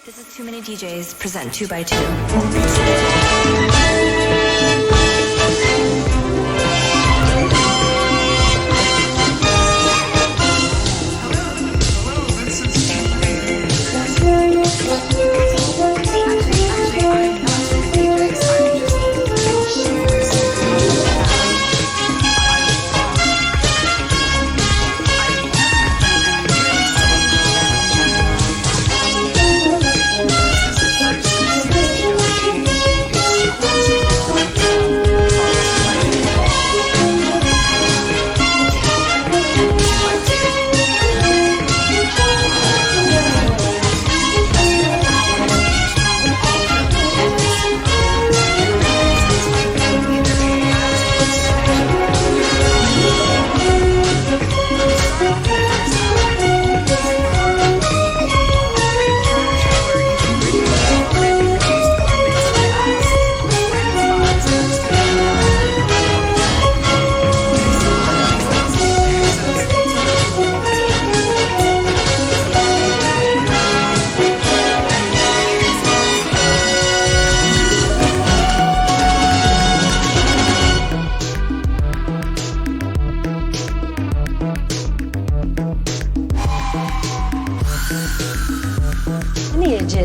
This is Too Many DJs present 2 by 2.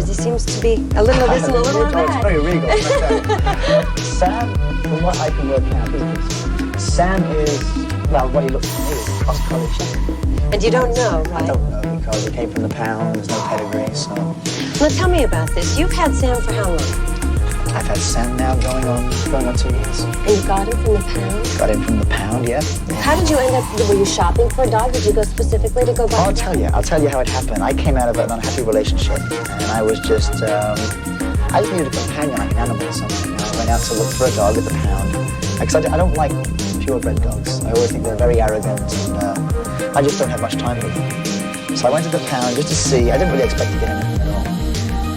He seems to be a little of this and a little of that. It's very regal. Sam, from what I can work out, Sam is, well, what he looks to me is a cross-colored chicken. And you don't know, right? I don't know, because he came from the pound, there's no pedigree, so... Well, tell me about this. You've had Sam for how long? I've had Sam now going on 2 years. And you got him from the pound? Got him from the pound, yeah. How did you end up, were you shopping for a dog? Did you go specifically to go buy I'll tell you how it happened. I came out of an unhappy relationship, and I was just, I just needed a companion, like an animal or something. I went out to look for a dog at the pound, because I don't like purebred dogs. I always think they're very arrogant, and I just don't have much time for them. So I went to the pound just to see. I didn't really expect to get anything at all.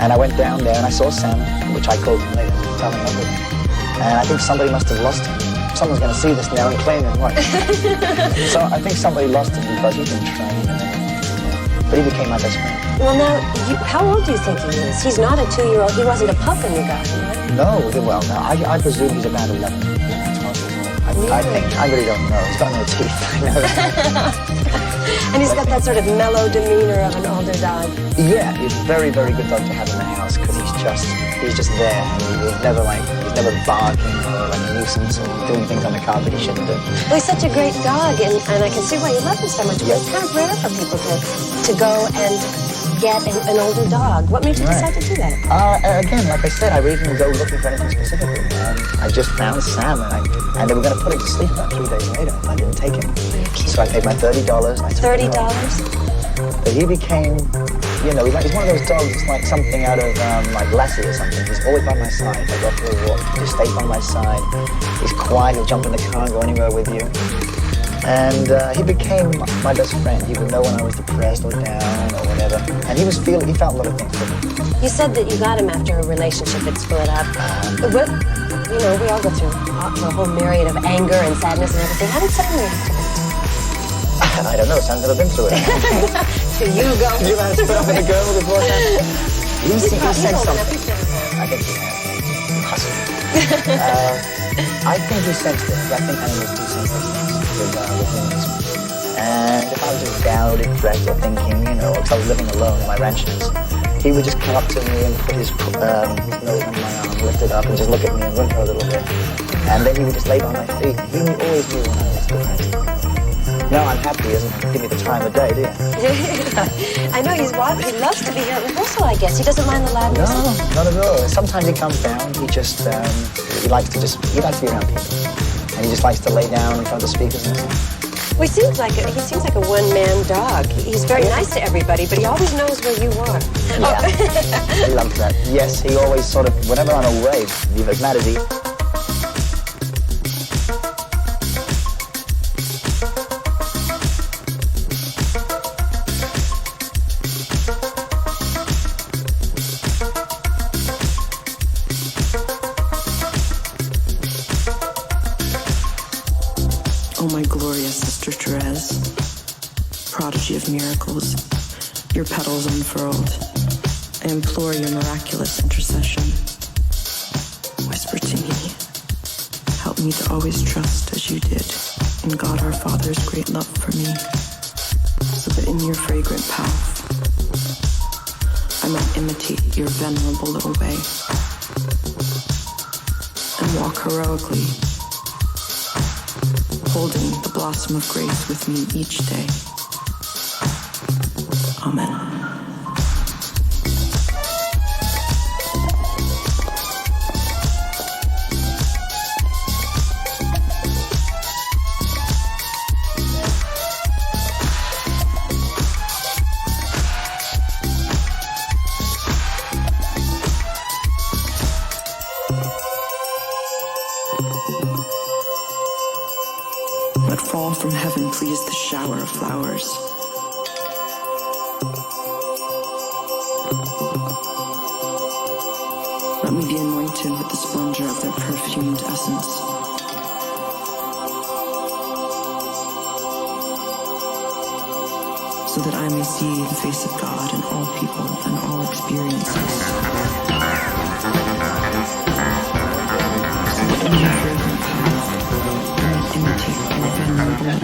And I went down there and I saw Sam, which I called him later, telling him everything. And I think somebody must have lost him. Someone's going to see this now and claim him, what? So I think somebody lost him because he's been trained. But he became my best friend. Well, now, how old do you think he is? He's not a 2-year-old. He wasn't a pup when you got him, right? No, I presume he's about 11, 12 years old. I think, I really don't know. He's got no teeth, I know that. And he's got that sort of mellow demeanor of an older dog. Yeah, he's a very, very good dog to have in the house because he's just there. He's never barking or like a nuisance or doing things on the carpet he shouldn't do. Well, he's such a great dog, and I can see why you love him so much. But it's kind of rare for people to go and get an older dog. What made you decide to do that? Again, like I said, I really didn't go looking for anything specifically. I just found Sam, and they were going to put him to sleep about 3 days later. I didn't take him. So I paid my $30. $30? But he became, he's one of those dogs, it's like something out of like Lassie or something. He's always by my side. I go for a walk, he just stays by my side. He's quiet, he'll jump in the car and go anywhere with you. And he became my best friend. He would know when I was depressed or down or whatever. And he felt a lot of things for me. You said that you got him after a relationship that split up. We all go through a whole myriad of anger and sadness and everything. How did Sam react to it? I don't know, Sam's never been through it. So you go. Did you manage to put up with a girl before that? He said something. I think he has. Possibly. I think he sensed it. I think animals do sense those things with humans. And if I was just down or depressed or thinking, because I was living alone in my ranches, he would just come up to me and put his nose on my arm, lift it up and just look at me and whimper a little bit. And then he would just lay by my feet. He always knew when I was depressed. No, I'm happy. He doesn't give me the time of day, do you? I know he loves to be here at rehearsal, I guess. He doesn't mind the loud music. No, not at all. Sometimes he comes down. He just he likes to be around people, and he just likes to lay down in front of the speakers and stuff. Well, he seems like a one-man dog. He's very nice to everybody, but he always knows where you are. Yeah, I love that. Yes, he always sort of, whenever I'm away, as mad as he. Oh, my glorious Sister Therese, prodigy of miracles, your petals unfurled, I implore your miraculous intercession. Whisper to me. Help me to always trust as you did in God our Father's great love for me, so that in your fragrant path I might imitate your venerable little way and walk heroically, holding the blossom of grace with me each day. Amen. Let fall from heaven, please, the shower of flowers. Let me be anointed with the splendor of their perfumed essence. So that I may see the face of God in all people and all experiences. So that in your fragrant path, I may imitate your venerable way.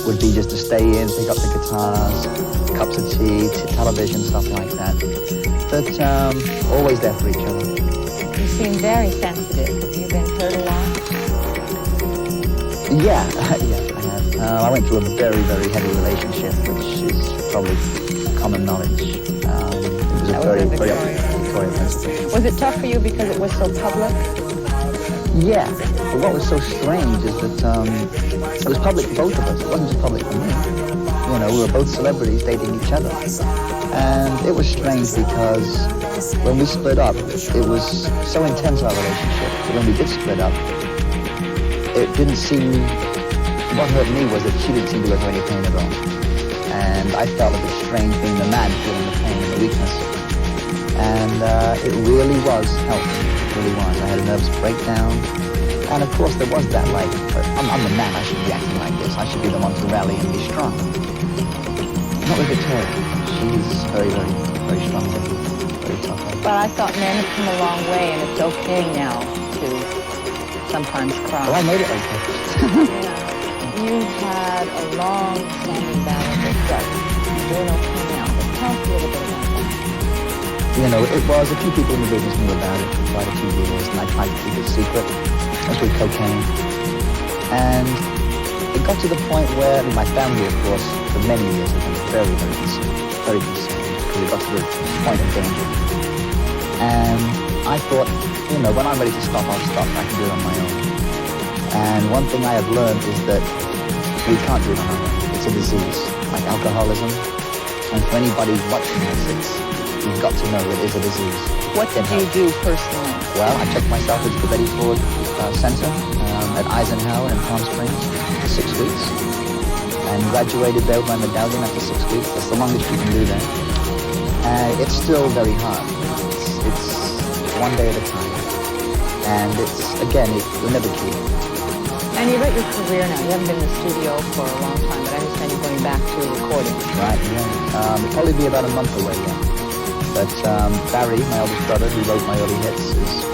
Would be just to stay in, pick up the guitars, cups of tea, television, stuff like that. But always there for each other. You seem very sensitive. Have you been hurt a lot? Yeah, yeah, I have. I went through a very, very heavy relationship, which is probably common knowledge. It was a very, very Victoria Princess. Was it tough for you because it was so public? Yeah, but what was so strange is that it was public for both of us. It wasn't just public for me. You know, we were both celebrities dating each other. And it was strange because when we split up, it was so intense, our relationship, that when we did split up, it didn't seem, what hurt me was that she didn't seem to go through any pain at all. And I felt like a strange being the man feeling the pain and the weakness. And it really was helpful. Really was. I had a nervous breakdown, and of course there was that like, I'm the man, I should be acting like this, I should be the one to rally and be strong. Not with Victoria, she's very, very, very strong, very tough. But I thought men have come a long way, and it's okay now to sometimes cry. Well, I made it okay. You had a long-standing battle with drugs. You're doing okay now, but tell us a little bit about that. You know, it was, a few people in the business knew about it for quite a few years, and I tried to keep it secret. That's with cocaine. And it got to the point where, my family, of course, for many years have been very, very concerned, because it got to the point of danger. And I thought, you know, when I'm ready to stop, I'll stop. I can do it on my own. And one thing I have learned is that we can't do it on our own. It's a disease, like alcoholism. And for anybody watching this, you've got to know it is a disease. What did you do personally? Well, I checked myself into the Betty Ford Center at Eisenhower in Palm Springs for 6 weeks, and graduated there with my medallion after 6 weeks. That's the longest you can do that. It's still very hard. It's one day at a time, and it's, again, you'll never cure. And you're at your career now. You haven't been in the studio for a long time, but I understand you're going back to recording. Right, yeah. It'll probably be about a month away, yeah. But Barry, my eldest brother, who wrote my early hits, is